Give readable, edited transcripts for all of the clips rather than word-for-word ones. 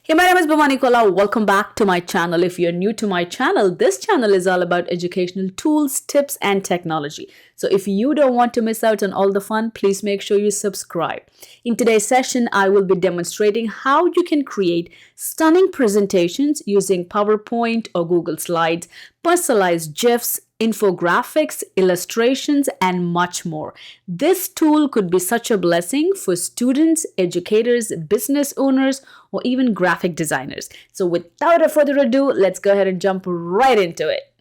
Hey, my name is Bhavani Kola. Welcome back to my channel. If you're new to my channel, this channel is all about educational tools, tips, and technology. So if you don't want to miss out on all the fun, please make sure you subscribe. In today's session, I will be demonstrating how you can create stunning presentations using PowerPoint or Google Slides, personalized GIFs, infographics, illustrations, and much more. This tool could be such a blessing for students, educators, business owners, or even graphic designers. So without further ado, let's go ahead and jump right into it.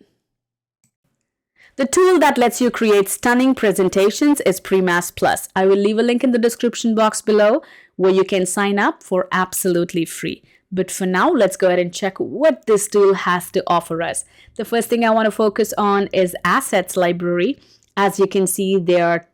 The tool that lets you create stunning presentations is Premast Plus. I will leave a link in the description box below where you can sign up for absolutely free. But for now, let's go ahead and check what this tool has to offer us. The first thing I want to focus on is Assets Library. As you can see, there are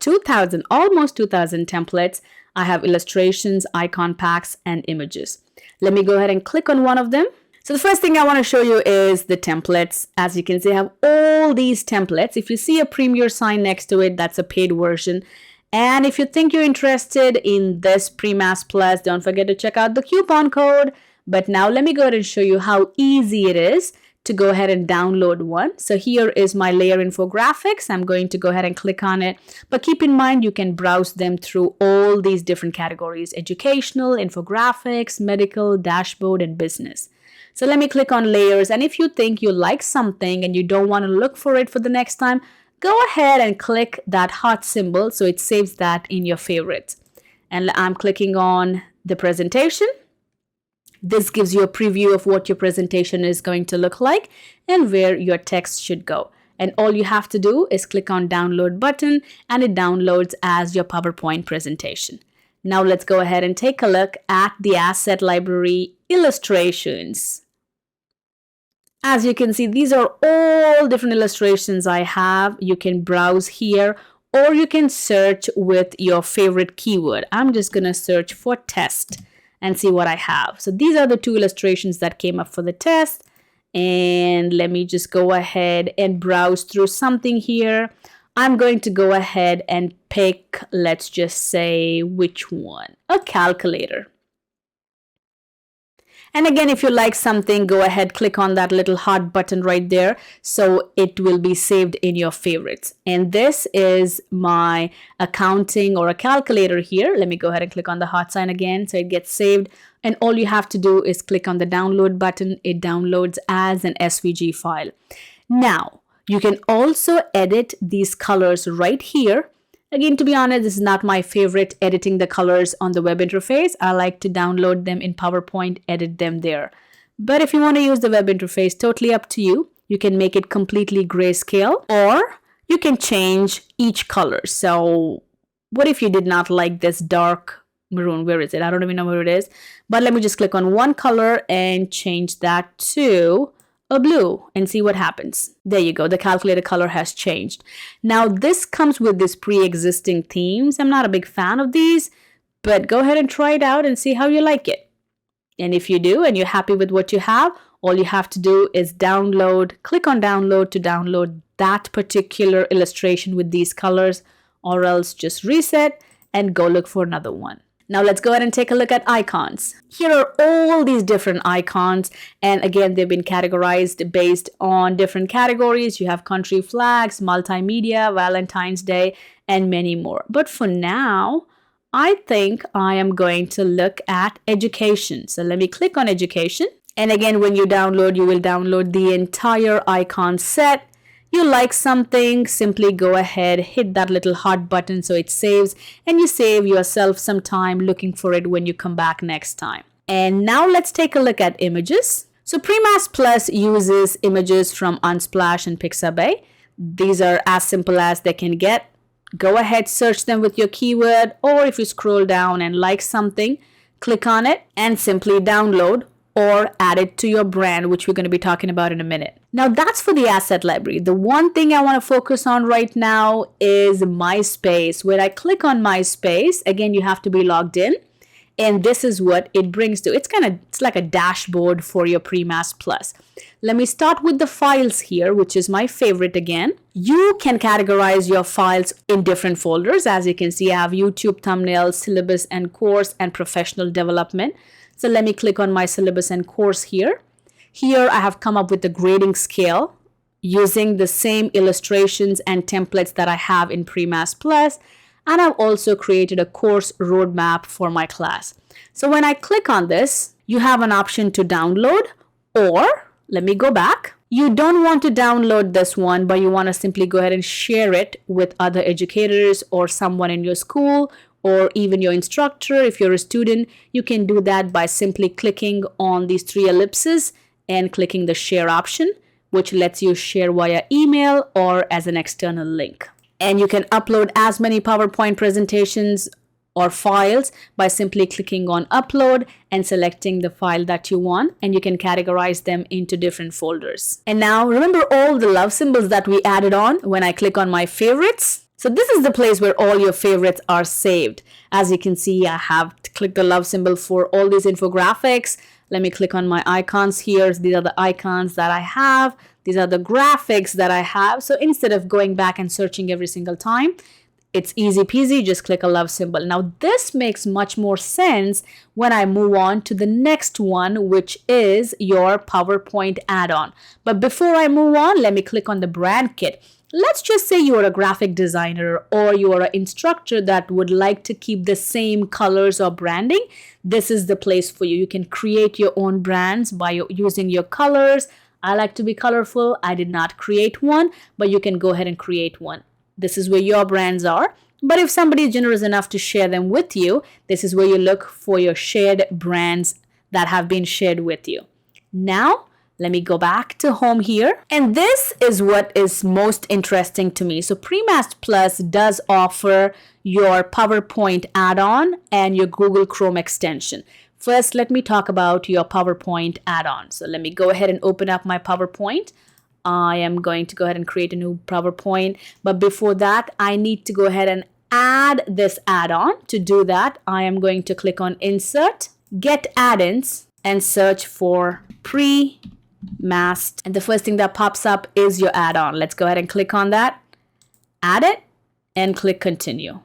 almost 2,000 templates. I have illustrations, icon packs, and images. Let me go ahead and click on one of them. So the first thing I want to show you is the templates. As you can see, I have all these templates. If you see a Premier sign next to it, that's a paid version. And if you think you're interested in this Premast Plus, don't forget to check out the coupon code. But now let me go ahead and show you how easy it is to go ahead and download one. So here is my layer infographics. I'm going to go ahead and click on it. But keep in mind, you can browse them through all these different categories: educational, infographics, medical, dashboard, and business. So let me click on layers. And if you think you like something and you don't want to look for it for the next time, go ahead and click that heart symbol so it saves that in your favorites. And I'm clicking on the presentation. This gives you a preview of what your presentation is going to look like and where your text should go. And all you have to do is click on download button and it downloads as your PowerPoint presentation. Now let's go ahead and take a look at the asset library illustrations. As you can see, these are all different illustrations I have. You can browse here or you can search with your favorite keyword. I'm just going to search for test and see what I have. So these are the two illustrations that came up for the test. And let me just go ahead and browse through something here. I'm going to go ahead and pick, let's just say, which one? A calculator. And again, if you like something, go ahead, click on that little heart button right there so it will be saved in your favorites. And this is my accounting or a calculator here. Let me go ahead and click on the heart sign again so it gets saved. And all you have to do is click on the download button. It downloads as an SVG file. Now, you can also edit these colors right here. Again, to be honest, this is not my favorite, editing the colors on the web interface. I like to download them in PowerPoint, edit them there. But if you want to use the web interface, totally up to you. You can make it completely grayscale or you can change each color. So what if you did not like this dark maroon? Where is it? I don't even know where it is. But let me just click on one color and change that to a blue and see what happens. There you go. The calculator color has changed. Now this comes with this pre-existing themes. I'm not a big fan of these, but go ahead and try it out and see how you like it. And if you do and you're happy with what you have, all you have to do is click on download to download that particular illustration with these colors, or else just reset and go look for another one. Now let's go ahead and take a look at icons. Here are all these different icons. And again, they've been categorized based on different categories. You have country flags, multimedia, Valentine's Day, and many more. But for now, I think I am going to look at education. So let me click on education. And again, when you download, you will download the entire icon set. You like something, simply go ahead, hit that little heart button so it saves, and you save yourself some time looking for it when you come back next time. And now let's take a look at images. So Premast Plus uses images from Unsplash and Pixabay. These are as simple as they can get. Go ahead, search them with your keyword, or if you scroll down and like something, click on it and simply download or add it to your brand, which we're going to be talking about in a minute. Now that's for the asset library. The one thing I want to focus on right now is MySpace. When I click on MySpace, again, you have to be logged in. And this is what it brings to. It's like a dashboard for your Premast Plus. Let me start with the files here, which is my favorite again. You can categorize your files in different folders. As you can see, I have YouTube thumbnails, syllabus and course, and professional development. So let me click on my syllabus and course here. Here I have come up with the grading scale using the same illustrations and templates that I have in Premast Plus, and I've also created a course roadmap for my class. So when I click on this, you have an option to download, or let me go back. You don't want to download this one, but you want to simply go ahead and share it with other educators or someone in your school or even your instructor. If you're a student, you can do that by simply clicking on these three ellipses and clicking the share option, which lets you share via email or as an external link. And you can upload as many PowerPoint presentations or files by simply clicking on upload and selecting the file that you want, and you can categorize them into different folders. And now remember all the love symbols that we added on when I click on my favorites? So this is the place where all your favorites are saved. As you can see, I have clicked the love symbol for all these infographics. Let me click on my icons here. These are the icons that I have. These are the graphics that I have. So instead of going back and searching every single time, it's easy peasy, just click a love symbol. Now this makes much more sense when I move on to the next one, which is your PowerPoint add-on. But before I move on, let me click on the brand kit. Let's just say you are a graphic designer or you are an instructor that would like to keep the same colors or branding. This is the place for you. You can create your own brands by using your colors. I like to be colorful. I did not create one, but you can go ahead and create one. This is where your brands are. But if somebody is generous enough to share them with you, this is where you look for your shared brands that have been shared with you. Now, let me go back to home here. And this is what is most interesting to me. So Premast Plus does offer your PowerPoint add-on and your Google Chrome extension. First, let me talk about your PowerPoint add-on. So let me go ahead and open up my PowerPoint. I am going to go ahead and create a new PowerPoint. But before that, I need to go ahead and add this add-on. To do that, I am going to click on Insert, Get Add-ins, and search for Premast. And the first thing that pops up is your add-on. Let's go ahead and click on that, add it, and click Continue.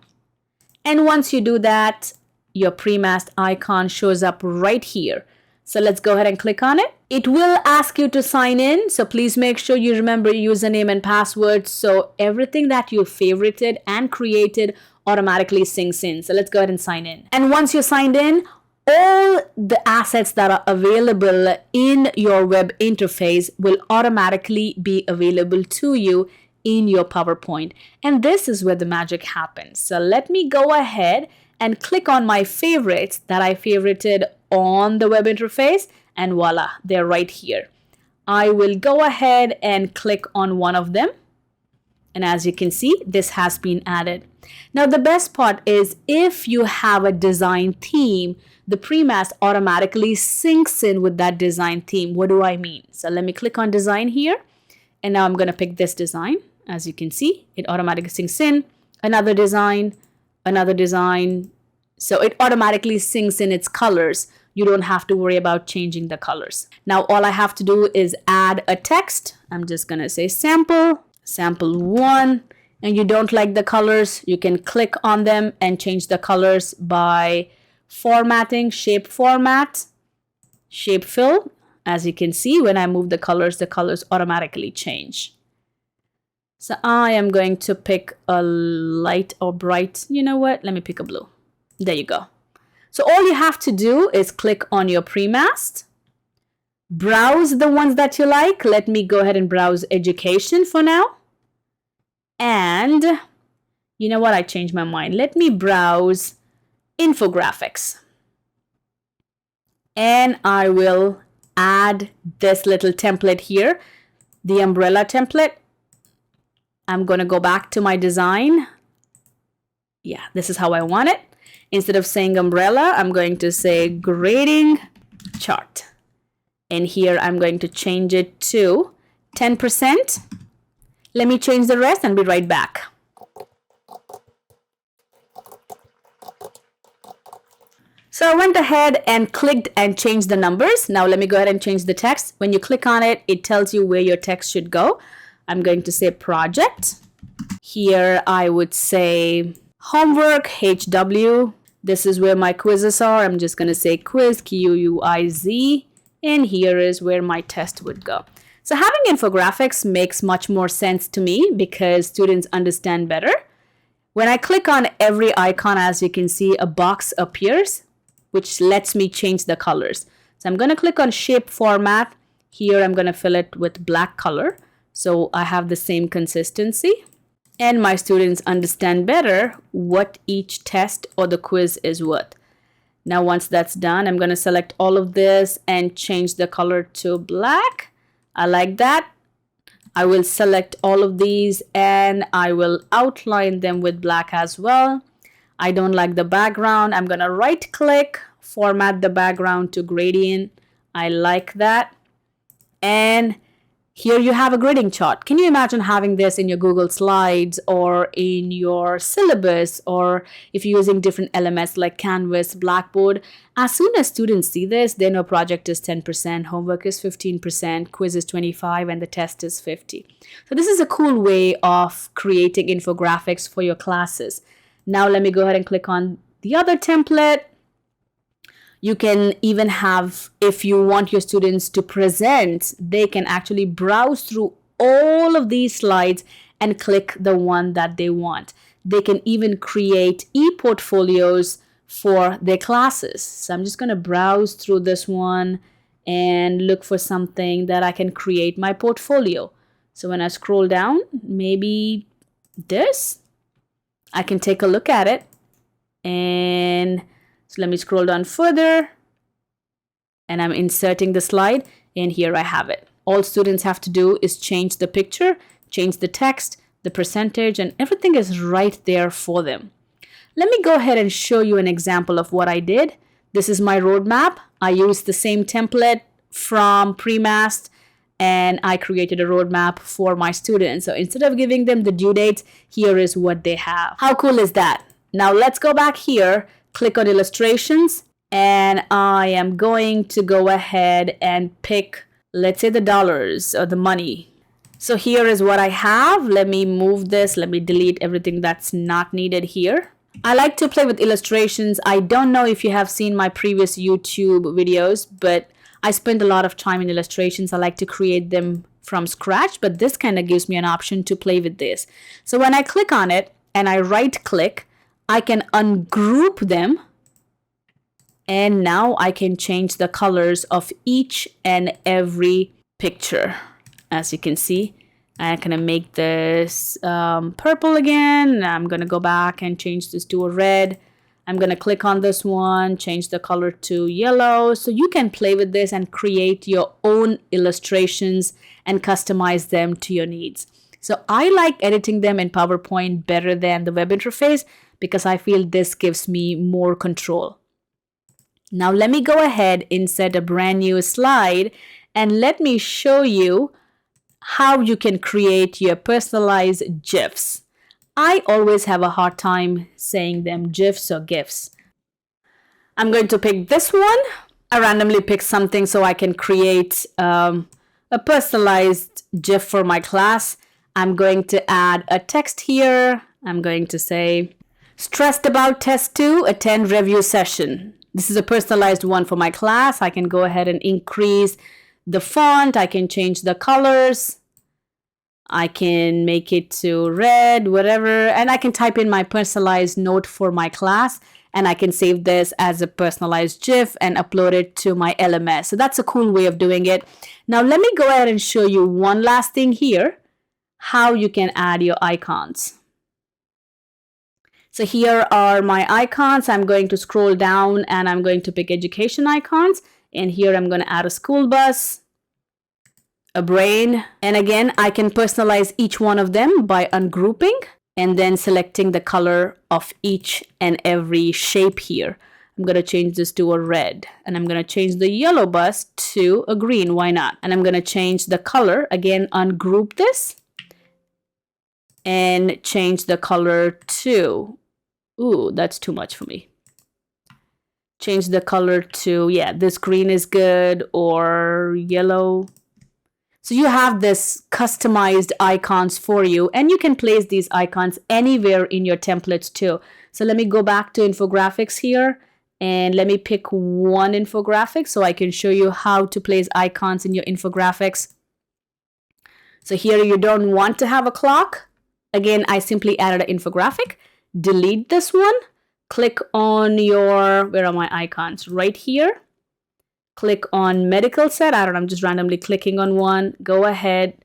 And once you do that, your Premast icon shows up right here. So let's go ahead and click on it. It will ask you to sign in. So please make sure you remember your username and password so everything that you favorited and created automatically syncs in. So let's go ahead and sign in. And once you're signed in, all the assets that are available in your web interface will automatically be available to you in your PowerPoint. And this is where the magic happens. So let me go ahead and click on my favorites that I favorited on the web interface, and voila, they're right here. I will go ahead and click on one of them. And as you can see, this has been added. Now, the best part is if you have a design theme, the Premast automatically syncs in with that design theme. What do I mean? So let me click on design here. And now I'm going to pick this design. As you can see, it automatically syncs in. Another design. So it automatically syncs in its colors. You don't have to worry about changing the colors. Now, all I have to do is add a text. I'm just going to say sample 1. And you don't like the colors, you can click on them and change the colors by formatting, shape format, shape fill. As you can see, when I move the colors automatically change. So I am going to pick a light or bright. You know what? Let me pick a blue. There you go. So all you have to do is click on your Premast, browse the ones that you like. Let me go ahead and browse education for now. And you know what? I changed my mind. Let me browse infographics. And I will add this little template here, the umbrella template. I'm going to go back to my design. Yeah, this is how I want it. Instead of saying umbrella, I'm going to say grading chart. And here I'm going to change it to 10%. Let me change the rest and be right back. So I went ahead and clicked and changed the numbers. Now let me go ahead and change the text. When you click on it, it tells you where your text should go. I'm going to say project. Here I would say homework, HW. This is where my quizzes are. I'm just going to say quiz, Q-U-I-Z, and here is where my test would go. So having infographics makes much more sense to me because students understand better. When I click on every icon, as you can see, a box appears, which lets me change the colors. So I'm going to click on shape format. Here I'm going to fill it with black color, so I have the same consistency. And my students understand better what each test or the quiz is worth. Now, once that's done, I'm going to select all of this and change the color to black. I like that. I will select all of these and I will outline them with black as well. I don't like the background. I'm going to right click, format the background to gradient. I like that. And here you have a grading chart. Can you imagine having this in your Google Slides or in your syllabus, or if you're using different LMS like Canvas, Blackboard? As soon as students see this, they know project is 10%, homework is 15%, quiz is 25%, and the test is 50%. So this is a cool way of creating infographics for your classes. Now let me go ahead and click on the other template. You can even have, if you want your students to present, they can actually browse through all of these slides and click the one that they want. They can even create e-portfolios for their classes. So I'm just going to browse through this one and look for something that I can create my portfolio. So when I scroll down, maybe this, I can take a look at it. And so let me scroll down further and I'm inserting the slide, and here I have it. All students have to do is change the picture, change the text, the percentage, and everything is right there for them. Let me go ahead and show you an example of what I did. This is my roadmap. I used the same template from Premast and I created a roadmap for my students. So instead of giving them the due dates, here is what they have. How cool is that? Now let's go back here. Click on illustrations, and I am going to go ahead and pick, let's say, the dollars or the money. So here is what I have. Let me move this. Let me delete everything that's not needed here. I like to play with illustrations. I don't know if you have seen my previous YouTube videos, but I spend a lot of time in illustrations. I like to create them from scratch, but this kind of gives me an option to play with this. So when I click on it and I right click, I can ungroup them, and now I can change the colors of each and every picture. As you can see, I'm gonna make this purple again. I'm gonna go back and change this to a red. I'm gonna click on this one, change the color to yellow. So you can play with this and create your own illustrations and customize them to your needs. So I like editing them in PowerPoint better than the web interface, because I feel this gives me more control. Now let me go ahead, insert a brand new slide, and let me show you how you can create your personalized GIFs. I always have a hard time saying them GIFs or GIFs. I'm going to pick this one. I randomly pick something so I can create a personalized GIF for my class. I'm going to add a text here. I'm going to say, stressed about test 2, attend review session. This is a personalized one for my class. I can go ahead and increase the font. I can change the colors. I can make it to red, whatever. And I can type in my personalized note for my class. And I can save this as a personalized GIF and upload it to my LMS. So that's a cool way of doing it. Now let me go ahead and show you one last thing here, how you can add your icons. So here are my icons. I'm going to scroll down and I'm going to pick education icons. And here I'm going to add a school bus, a brain. And again, I can personalize each one of them by ungrouping and then selecting the color of each and every shape here. I'm going to change this to a red, and I'm going to change the yellow bus to a green. Why not? And I'm going to change the color. Again, ungroup this and change the color to, ooh, that's too much for me. Change the color to, yeah, this green is good, or yellow. So you have this customized icons for you, and you can place these icons anywhere in your templates too. So let me go back to infographics here and let me pick one infographic so I can show you how to place icons in your infographics. So here you don't want to have a clock. Again, I simply added an infographic. Delete this one. Click on your, where are my icons? Right here. Click on medical set. I don't know, I'm just randomly clicking on one. Go ahead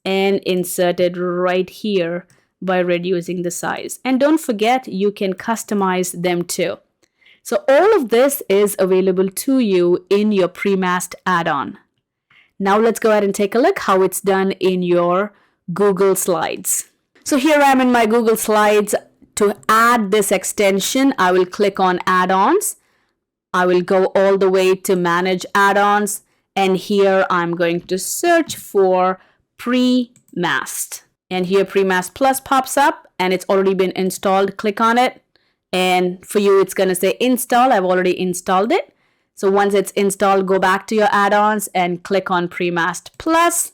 and insert it right here by reducing the size. And don't forget, you can customize them too. So all of this is available to you in your Premast add-on. Now let's go ahead and take a look how it's done in your Google Slides. So here I am in my Google Slides. To add this extension, I will click on add-ons. I will go all the way to manage add-ons. And here I'm going to search for Premast. And here Premast Plus pops up and it's already been installed. Click on it. And for you, it's going to say install. I've already installed it. So once it's installed, go back to your add-ons and click on Premast Plus.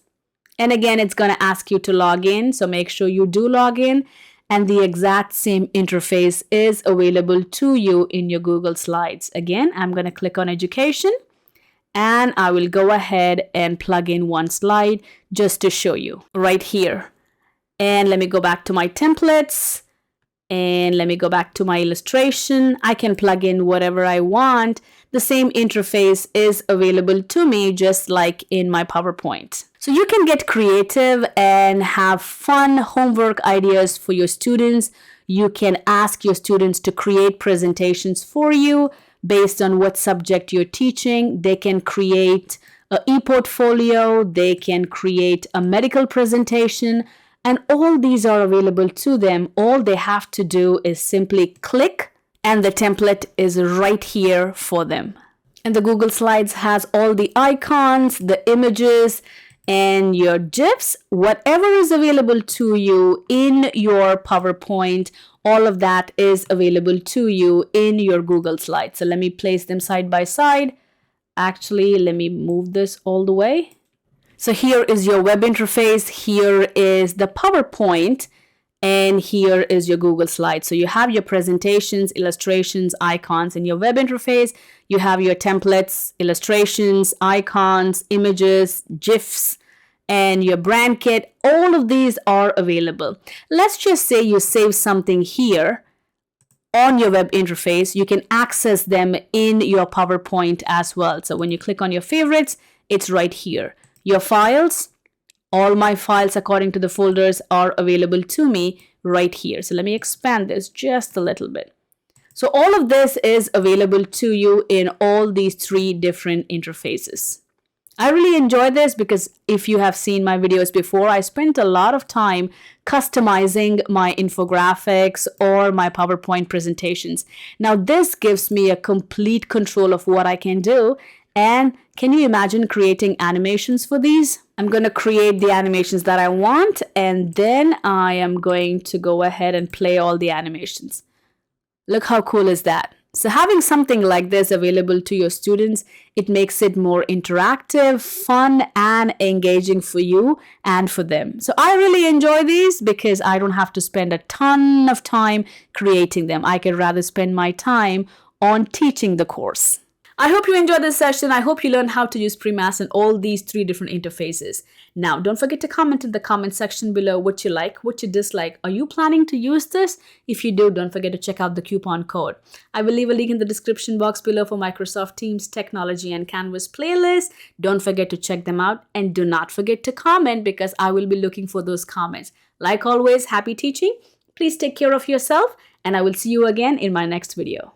And again, it's going to ask you to log in. So make sure you do log in. And the exact same interface is available to you in your Google Slides. Again, I'm going to click on education and I will go ahead and plug in one slide just to show you right here. And let me go back to my templates and let me go back to my illustration. I can plug in whatever I want. The same interface is available to me just like in my PowerPoint. So you can get creative and have fun homework ideas for your students. You can ask your students to create presentations for you based on what subject you're teaching. They can create an e-portfolio, they can create a medical presentation, and all these are available to them. All they have to do is simply click and the template is right here for them. And the Google Slides has all the icons, the images, and your GIFs, whatever is available to you in your PowerPoint, all of that is available to you in your Google Slides. So let me place them side by side. Actually, let me move this all the way. So here is your web interface. Here is the PowerPoint. And here is your Google Slides. So you have your presentations, illustrations, icons in your web interface. You have your templates, illustrations, icons, images, GIFs, and your brand kit. All of these are available. Let's just say you save something here on your web interface. You can access them in your PowerPoint as well. So when you click on your favorites, it's right here. Your files. All my files according to the folders are available to me right here. So let me expand this just a little bit. So all of this is available to you in all these three different interfaces. I really enjoy this because if you have seen my videos before, I spent a lot of time customizing my infographics or my PowerPoint presentations. Now this gives me a complete control of what I can do. And can you imagine creating animations for these? I'm going to create the animations that I want, and then I am going to go ahead and play all the animations. Look how cool is that? So having something like this available to your students, it makes it more interactive, fun, and engaging for you and for them. So I really enjoy these because I don't have to spend a ton of time creating them. I could rather spend my time on teaching the course. I hope you enjoyed this session. I hope you learned how to use Premast in all these three different interfaces. Now, don't forget to comment in the comment section below what you like, what you dislike. Are you planning to use this? If you do, don't forget to check out the coupon code. I will leave a link in the description box below for Microsoft Teams, Technology, and Canvas playlists. Don't forget to check them out and do not forget to comment because I will be looking for those comments. Like always, happy teaching. Please take care of yourself and I will see you again in my next video.